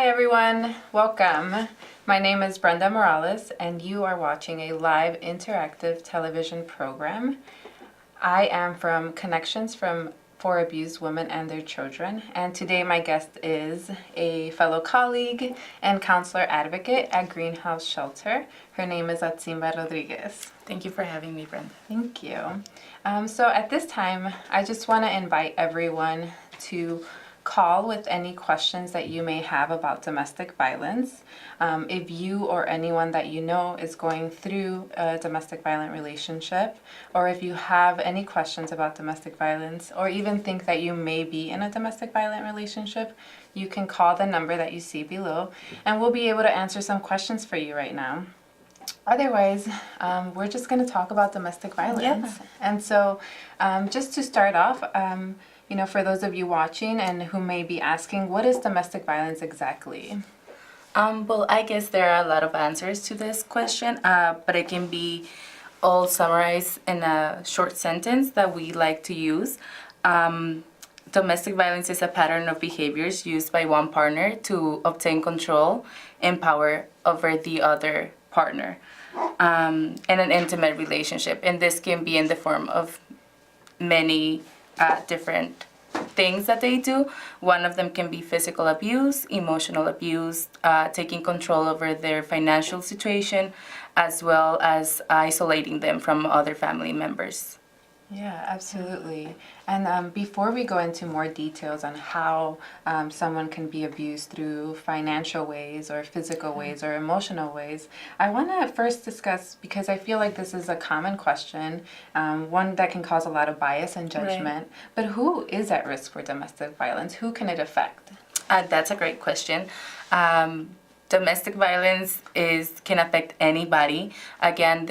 Hi everyone, welcome. My name is Brenda Morales and you are watching a live interactive television program. I am from Connections for Abused Women and Their Children, and today my guest is a fellow colleague and counselor advocate at Greenhouse Shelter. Her name is Atsimba Rodriguez. Thank you for having me, Brenda. Thank you. So at this time, I just want to invite everyone to call with any questions that you may have about domestic violence. If you or anyone that you know is going through a domestic violent relationship, or if you have any questions about domestic violence, or even think that you may be in a domestic violent relationship, you can call the number that you see below, and we'll be able to answer some questions for you right now. Otherwise, we're just going to talk about domestic violence. Yeah. And so, just to start off, for those of you watching and who may be asking, what is domestic violence exactly? Well, I guess there are a lot of answers to this question, but it can be all summarized in a short sentence that we like to use. Domestic violence is a pattern of behaviors used by one partner to obtain control and power over the other partner in an intimate relationship. And this can be in the form of many different things that they do. One of them can be physical abuse, emotional abuse, taking control over their financial situation, as well as isolating them from other family members. Yeah, absolutely. And before we go into more details on how someone can be abused through financial ways or physical ways or emotional ways, I want to first discuss, because I feel like this is a common question, one that can cause a lot of bias and judgment, but who is at risk for domestic violence? Who can it affect? That's a great question. Domestic violence can affect anybody. Again,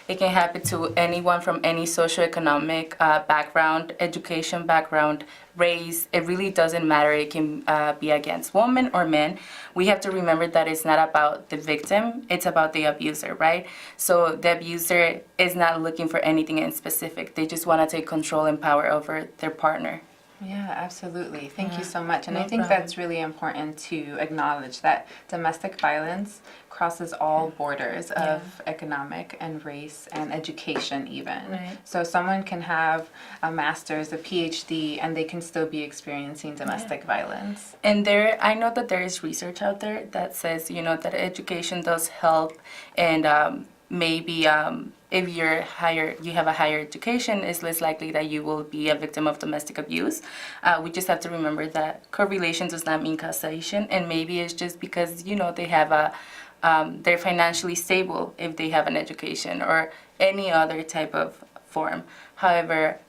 it can happen to anyone from any socioeconomic background, education background, race. It really doesn't matter. It can be against women or men. We have to remember that it's not about the victim, it's about the abuser, right? So the abuser is not looking for anything in specific. They just want to take control and power over their partner. Yeah, absolutely. Thank you so much. And No I think problem. that's really important to acknowledge that domestic violence crosses all borders of economic and race and education even. Right. So someone can have a master's, a PhD, and they can still be experiencing domestic violence. And I know that there is research out there that says, that education does help, and maybe if you have a higher education, it's less likely that you will be a victim of domestic abuse. We just have to remember that correlation does not mean causation, and maybe it's just because they have they're financially stable if they have an education or any other type of form. However,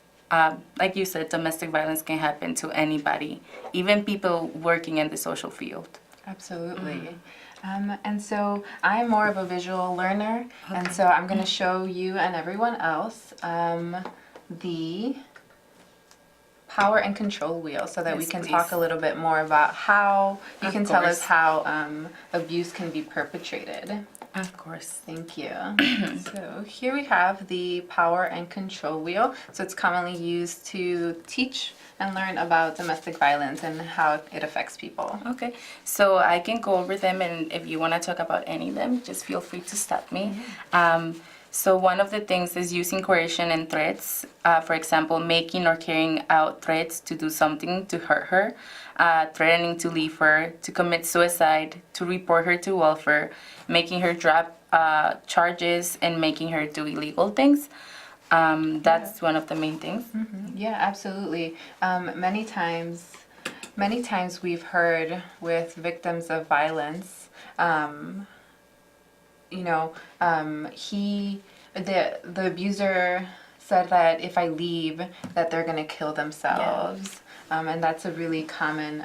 like you said, domestic violence can happen to anybody, even people working in the social field. Absolutely. And so I'm more of a visual learner, and so I'm going to show you and everyone else the power and control wheel so that we can talk a little bit more about how you can tell us how abuse can be perpetrated. Of course. Thank you. So here we have the power and control wheel. So it's commonly used to teach and learn about domestic violence and how it affects people. Okay, so I can go over them, and if you want to talk about any of them, just feel free to stop me. So one of the things is using coercion and threats. For example, making or carrying out threats to do something to hurt her, threatening to leave her, to commit suicide, to report her to welfare, making her drop charges, and making her do illegal things. That's one of the main things. Mm-hmm. Yeah, absolutely. Many times we've heard with victims of violence, the abuser said that if I leave, that they're going to kill themselves. And that's a really common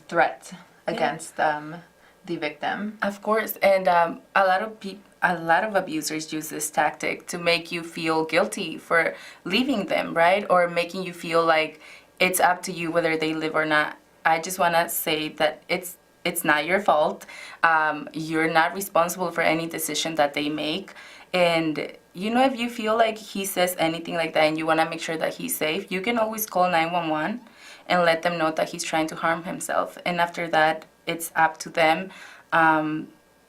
threat against the victim. Of course, and a lot of abusers use this tactic to make you feel guilty for leaving them, right? Or making you feel like it's up to you whether they live or not. I just want to say that it's not your fault. You're not responsible for any decision that they make. And if you feel like he says anything like that and you want to make sure that he's safe, you can always call 911 and let them know that he's trying to harm himself. And after that, it's up to them,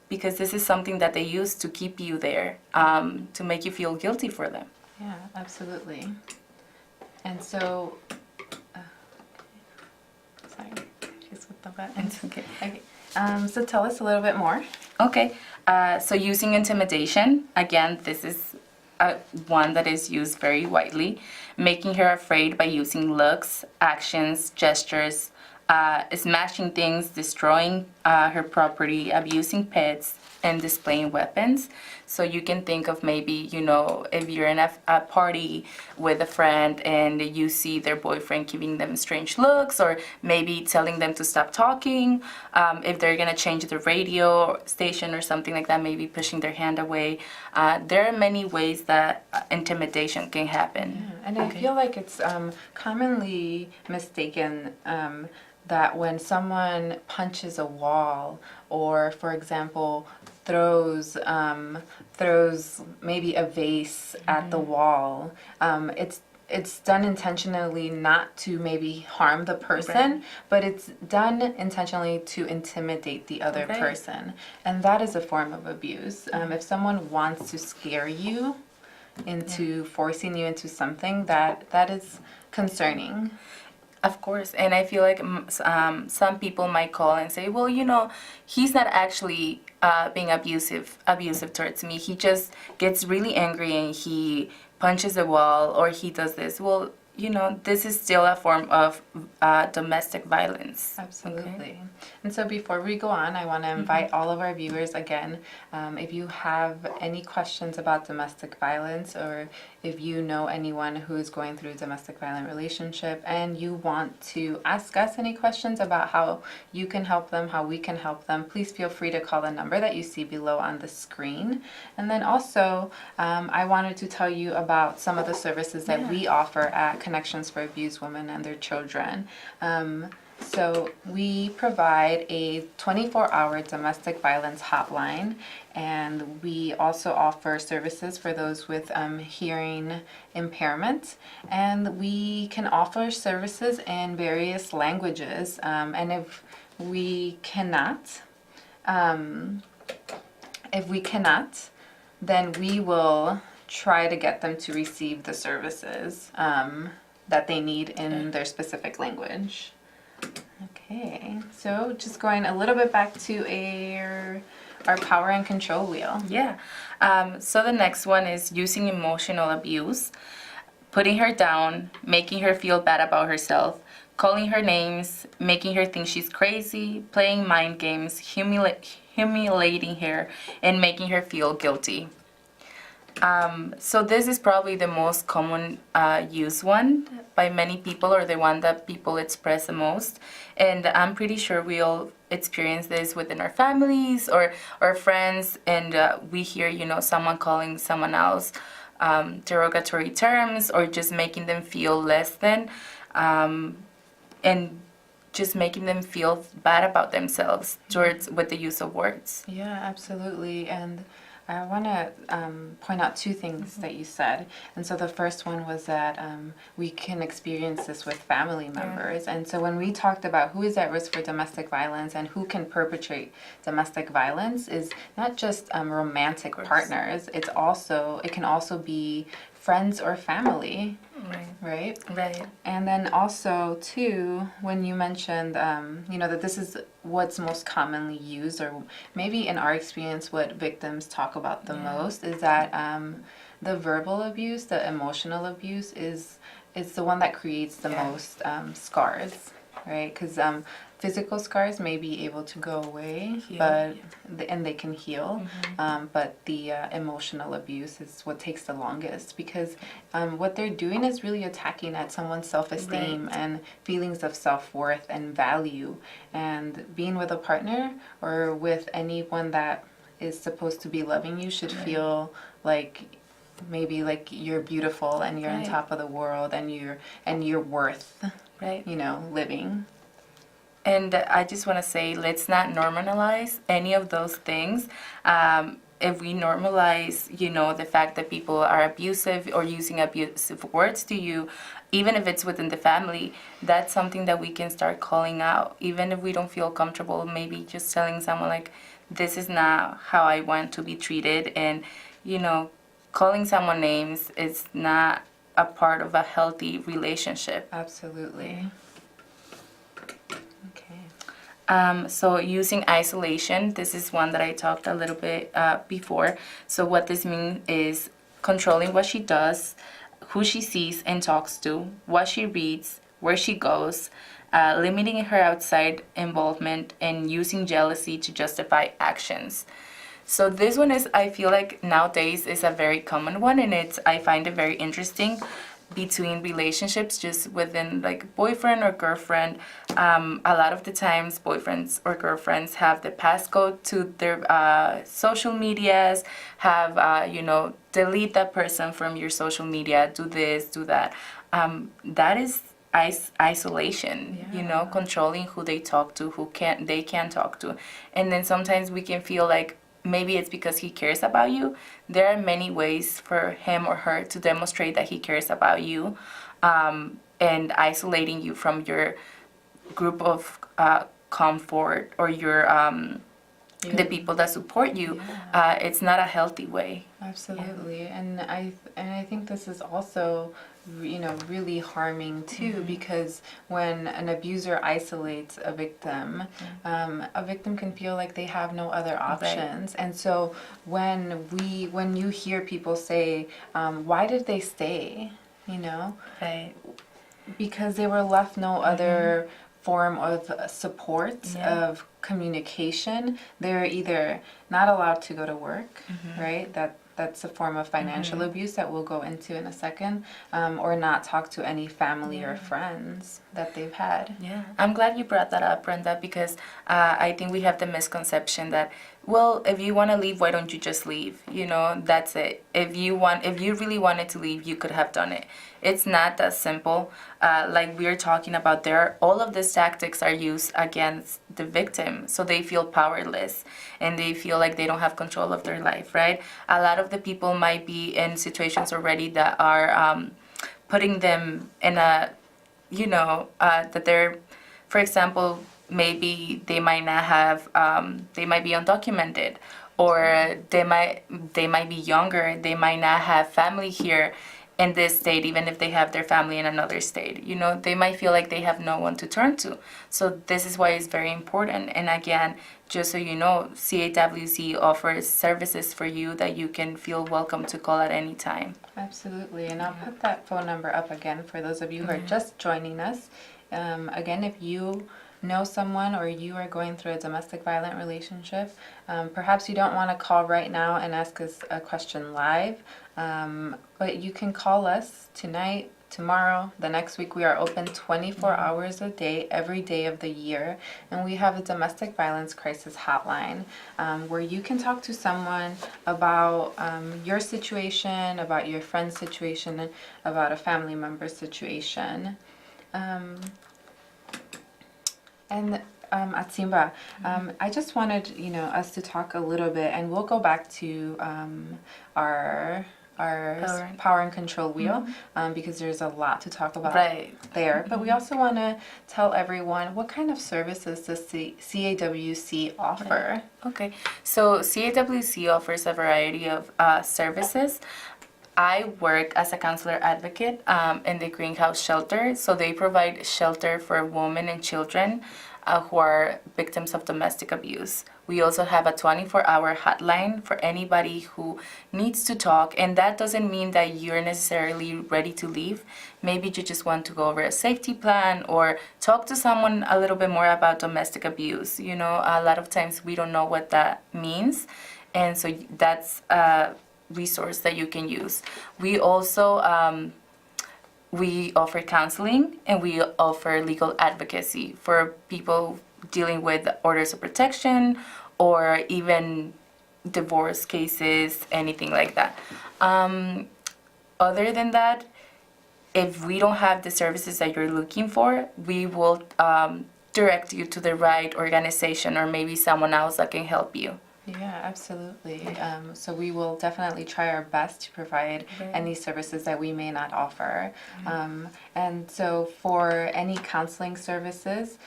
because this is something that they use to keep you there, to make you feel guilty for them. Yeah, absolutely. And so, sorry, just with the buttons. It's okay. Okay. So tell us a little bit more. Okay, so using intimidation, again, this is one that is used very widely. Making her afraid by using looks, actions, gestures, smashing things, destroying her property, abusing pets, and displaying weapons. So you can think of maybe, you know, if you're in a party with a friend and you see their boyfriend giving them strange looks, or maybe telling them to stop talking, if they're going to change the radio station or something like that, maybe pushing their hand away. There are many ways that intimidation can happen. Yeah. And I feel like it's commonly mistaken that when someone punches a wall, or for example throws maybe a vase at the wall, it's done intentionally not to maybe harm the person, Right. but it's done intentionally to intimidate the other Right. person, and that is a form of abuse. If someone wants to scare you into forcing you into something, that is concerning. Of course, and I feel like some people might call and say, well, you know, he's not actually being abusive towards me. He just gets really angry and he punches the wall, or he does this. Well, you know, this is still a form of domestic violence. Absolutely. Okay? And so before we go on, I want to invite all of our viewers again, if you have any questions about domestic violence, or if you know anyone who is going through a domestic violent relationship and you want to ask us any questions about how you can help them, how we can help them, please feel free to call the number that you see below on the screen. And then also, I wanted to tell you about some of the services that we offer at Connections for Abused Women and Their Children. So we provide a 24-hour domestic violence hotline, and we also offer services for those with hearing impairment, and we can offer services in various languages. And if we cannot, then we will try to get them to receive the services that they need in their specific language. Okay, so just going a little bit back to our power and control wheel. Yeah. So the next one is using emotional abuse, putting her down, making her feel bad about herself, calling her names, making her think she's crazy, playing mind games, humiliating her, and making her feel guilty. So this is probably the most common used one by many people, or the one that people express the most. And I'm pretty sure we all experience this within our families or our friends, and we hear, you know, someone calling someone else derogatory terms, or just making them feel less than, and just making them feel bad about themselves towards with the use of words. Yeah, absolutely. And I want to point out two things that you said. And so the first one was that we can experience this with family members. And so when we talked about who is at risk for domestic violence and who can perpetrate domestic violence, is not just romantic partners. It can also be friends or family. Right? Right. And then also, too, when you mentioned, that this is what's most commonly used, or maybe in our experience, what victims talk about the most, is that the verbal abuse, the emotional abuse, is the one that creates the most scars, right? Because physical scars may be able to go away, and they can heal, but the emotional abuse is what takes the longest, because what they're doing is really attacking at someone's self-esteem and feelings of self-worth and value. And being with a partner or with anyone that is supposed to be loving you should feel like maybe like you're beautiful and you're on top of the world, and you're worth living. And I just want to say, let's not normalize any of those things. if we normalize, the fact that people are abusive or using abusive words to you, even if it's within the family, that's something that we can start calling out. Even if we don't feel comfortable, maybe just telling someone like, this is not how I want to be treated. And, calling someone names is not a part of a healthy relationship. Absolutely. Okay. So using isolation, this is one that I talked a little bit before. So what this means is controlling what she does, who she sees and talks to, what she reads, where she goes, limiting her outside involvement, and using jealousy to justify actions. So this one is, I feel like nowadays is a very common one, and I find it very interesting between relationships, just within like boyfriend or girlfriend. A lot of the times boyfriends or girlfriends have the passcode to their social medias, have, delete that person from your social media, do this, do that. That is isolation, controlling who they talk to, they can talk to. And then sometimes we can feel like maybe it's because he cares about you. There are many ways for him or her to demonstrate that he cares about you, and isolating you from your group of comfort or your the people that support you. It's not a healthy way. Absolutely. Yeah. And I think this is also, really harming too, because when an abuser isolates a victim can feel like they have no other options. Right. And so when you hear people say, why did they stay? Right. Because they were left no other form of support, of communication. They're either not allowed to go to work, right? That's a form of financial abuse that we'll go into in a second, or not talk to any family or friends that they've had. Yeah, I'm glad you brought that up, Brenda, because I think we have the misconception that, well, if you want to leave, why don't you just leave? That's it. If you really wanted to leave, you could have done it. It's not that simple. Like we're talking about there, all of these tactics are used against the victim, so they feel powerless and they feel like they don't have control of their life, right? A lot of the people might be in situations already that are putting them in a, that they're, for example, maybe they might not have, they might be undocumented, or they might be younger, they might not have family here in this state, even if they have their family in another state. They might feel like they have no one to turn to. So this is why it's very important. And again, just so you know, CAWC offers services for you that you can feel welcome to call at any time. Absolutely. And I'll put that phone number up again for those of you who are just joining us. Again, if you know someone or you are going through a domestic violent relationship, perhaps you don't want to call right now and ask us a question live, but you can call us tonight, tomorrow, the next week. We are open 24 hours a day, every day of the year, and we have a domestic violence crisis hotline, where you can talk to someone about your situation, about your friend's situation, about a family member's situation. And Atsimba, I just wanted us to talk a little bit, and we'll go back to our power and control wheel, because there's a lot to talk about there. But we also want to tell everyone, what kind of services does CAWC offer? Okay, so CAWC offers a variety of services. I work as a counselor advocate in the Greenhouse Shelter. So they provide shelter for women and children who are victims of domestic abuse. We also have a 24-hour hotline for anybody who needs to talk. And that doesn't mean that you're necessarily ready to leave. Maybe you just want to go over a safety plan or talk to someone a little bit more about domestic abuse. A lot of times we don't know what that means. And so that's resource that you can use. We also we offer counseling, and we offer legal advocacy for people dealing with orders of protection or even divorce cases, anything like that. Other than that, if we don't have the services that you're looking for, we will direct you to the right organization or maybe someone else that can help you. Yeah, absolutely. So we will definitely try our best to provide any services that we may not offer. And so for any counseling services,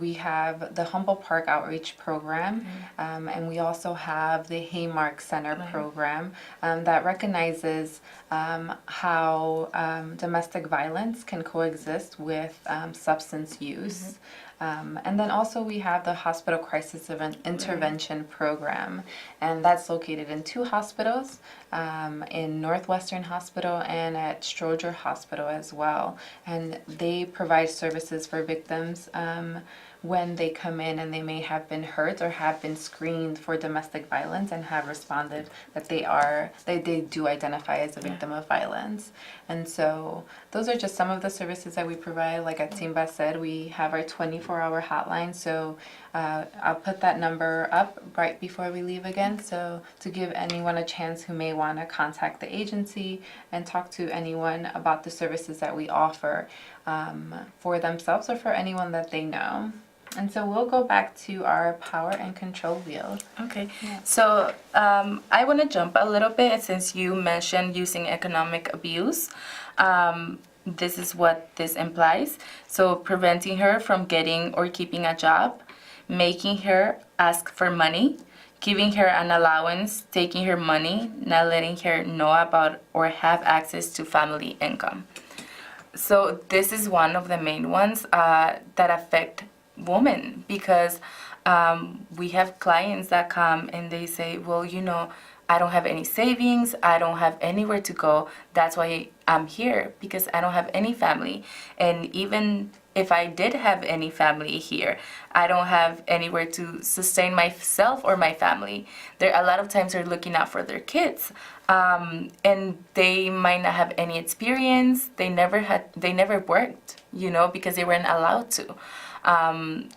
we have the Humble Park Outreach Program, and we also have the Haymark Center program that recognizes how domestic violence can coexist with substance use. And then also we have the Hospital Crisis Intervention Program, and that's located in 2 hospitals, in Northwestern Hospital and at Stroger Hospital as well. And they provide services for victims when they come in and they may have been hurt or have been screened for domestic violence and have responded that they do identify as a victim of violence. And so those are just some of the services that we provide. Like Atimba said, we have our 24-hour hotline, so I'll put that number up right before we leave again, so to give anyone a chance who may want to contact the agency and talk to anyone about the services that we offer for themselves or for anyone that they know. And so we'll go back to our power and control wheel. Okay, so I want to jump a little bit since you mentioned using economic abuse. This is what this implies. So preventing her from getting or keeping a job, making her ask for money, giving her an allowance, taking her money, not letting her know about or have access to family income. So this is one of the main ones that affect women, because we have clients that come and they say, well, I don't have any savings, I don't have anywhere to go, that's why I'm here, because I don't have any family. And even if I did have any family here, I don't have anywhere to sustain myself or my family. A lot of times they're looking out for their kids, and they might not have any experience. They never worked, because they weren't allowed to. And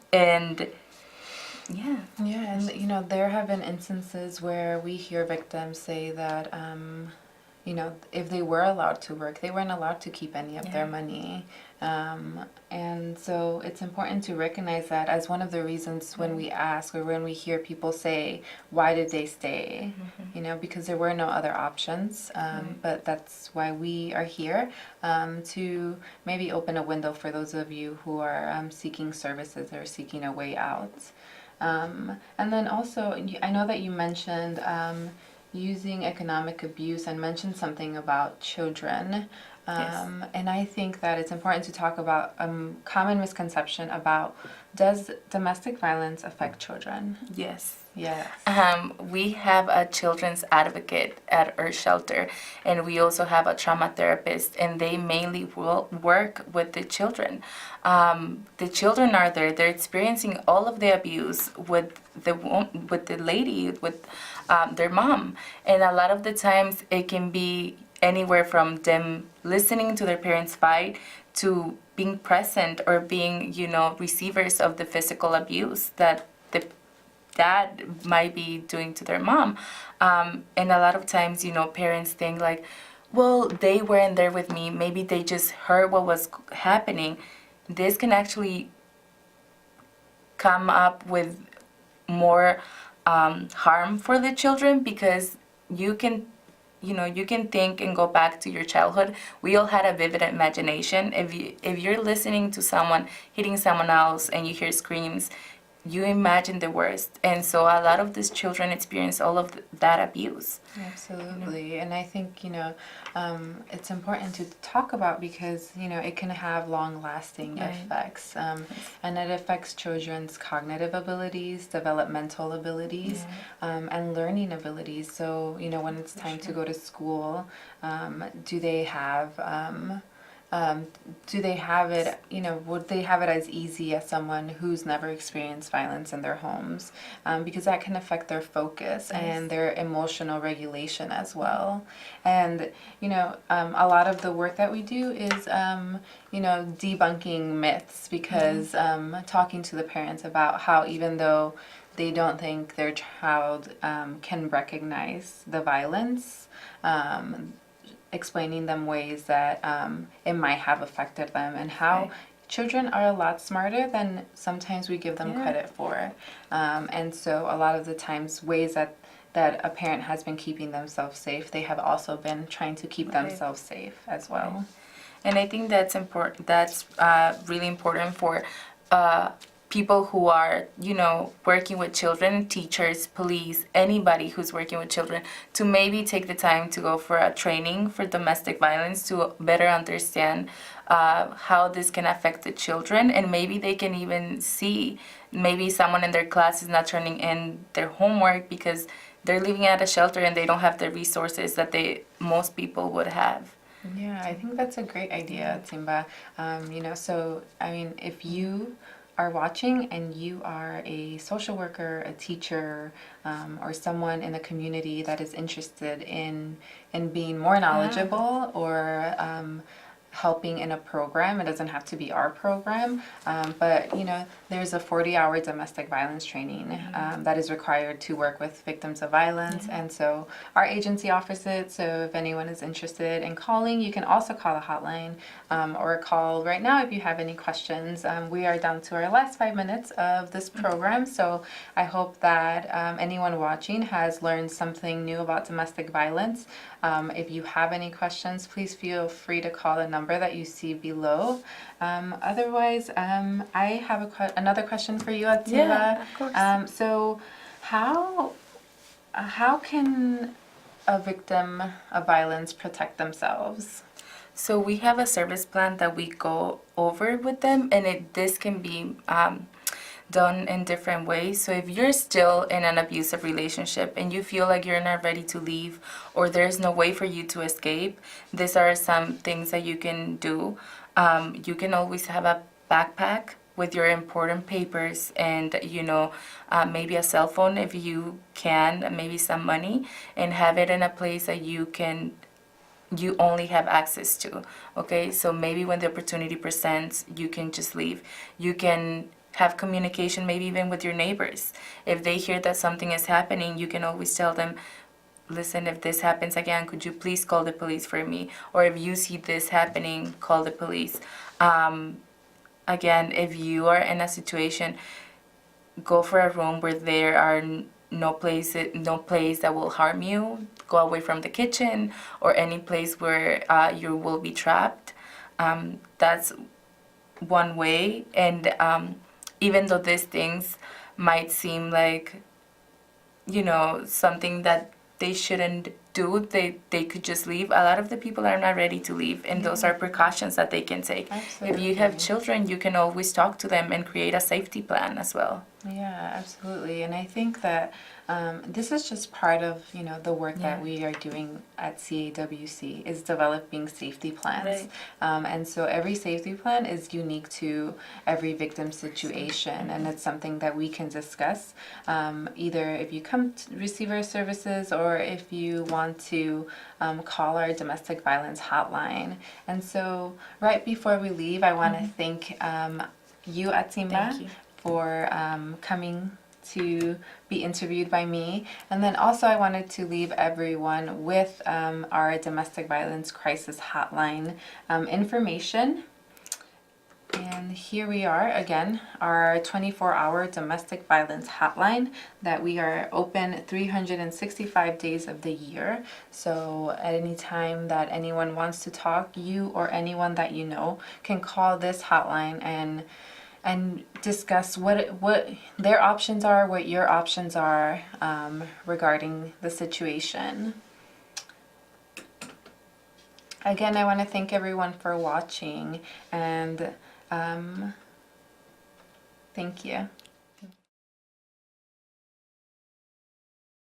there have been instances where we hear victims say that if they were allowed to work, they weren't allowed to keep any of their money. And so it's important to recognize that as one of the reasons when we ask or when we hear people say, why did they stay? Because there were no other options. But that's why we are here, to maybe open a window for those of you who are seeking services or seeking a way out. And then also, I know that you mentioned using economic abuse and mentioned something about children. And I think that it's important to talk about a common misconception about, does domestic violence affect children? Yes. Yes. We have a children's advocate at our shelter, and we also have a trauma therapist, and they mainly will work with the children. The children are there; they're experiencing all of the abuse with the lady, with their mom, and a lot of the times it can be anywhere from them listening to their parents fight to being present or being, receivers of the physical abuse that the dad might be doing to their mom. And a lot of times, parents think like, well, they weren't there with me. Maybe they just heard what was happening. This can actually come up with more harm for the children, because you can think and go back to your childhood. We all had a vivid imagination. If you're listening to someone hitting someone else and you hear screams, you imagine the worst. And so a lot of these children experience all of that abuse. Absolutely. And I think, it's important to talk about because, it can have long-lasting effects. And it affects children's cognitive abilities, developmental abilities, and learning abilities. So, when it's time to go to school, do they have it, would they have it as easy as someone who's never experienced violence in their homes? Because that can affect their focus and their emotional regulation as well. And, a lot of the work that we do is, debunking myths, because talking to the parents about how even though they don't think their child can recognize the violence, explaining them ways that it might have affected them and how children are a lot smarter than sometimes we give them credit for. And so a lot of the times ways that a parent has been keeping themselves safe, they have also been trying to keep themselves safe as well. And I think that's important. That's really important for people who are, working with children, teachers, police, anybody who's working with children, to maybe take the time to go for a training for domestic violence to better understand how this can affect the children, and maybe they can even see maybe someone in their class is not turning in their homework because they're living at a shelter and they don't have the resources that most people would have. Yeah, I think that's a great idea, Timba. So I mean, if you are watching and you are a social worker, a teacher, or someone in the community that is interested in being more knowledgeable or helping in a program, it doesn't have to be our program, but there's a 40-hour domestic violence training that is required to work with victims of violence, and so our agency offers it. So if anyone is interested in calling, you can also call the hotline or call right now if you have any questions. We are down to our last 5 minutes of this program, so I hope that anyone watching has learned something new about domestic violence. If you have any questions, please feel free to call the number that you see below. Otherwise, I have another question for you, Ativa. Yeah, of course. So how can a victim of violence protect themselves? So we have a service plan that we go over with them, and this can be done in different ways. So if you're still in an abusive relationship and you feel like you're not ready to leave or there's no way for you to escape, these are some things that you can do. You can always have a backpack with your important papers and maybe a cell phone if you can, maybe some money, and have it in a place that you only have access to. Okay, so maybe when the opportunity presents, you can just leave. You can have communication maybe even with your neighbors. If they hear that something is happening, you can always tell them, listen, if this happens again, could you please call the police for me? Or if you see this happening, call the police. Again, if you are in a situation, go for a room where there are no place that will harm you. Go away from the kitchen or any place where you will be trapped. That's one way. And even though these things might seem like, something that they shouldn't do, they could just leave. A lot of the people are not ready to leave, and those are precautions that they can take. Absolutely. If you have children, you can always talk to them and create a safety plan as well. Yeah, absolutely. And I think that this is just part of, the work that we are doing at CAWC is developing safety plans. Right. And so every safety plan is unique to every victim situation, and it's something that we can discuss either if you come to receive our services or if you want to call our domestic violence hotline. And so right before we leave, I want to thank you, Atimba. Thank you for coming to be interviewed by me. And then also I wanted to leave everyone with our domestic violence crisis hotline information. And here we are again, our 24-hour domestic violence hotline that we are open 365 days of the year. So at any time that anyone wants to talk, you or anyone that you know can call this hotline and discuss what their options are, what your options are regarding the situation. Again, I want to thank everyone for watching, and thank you.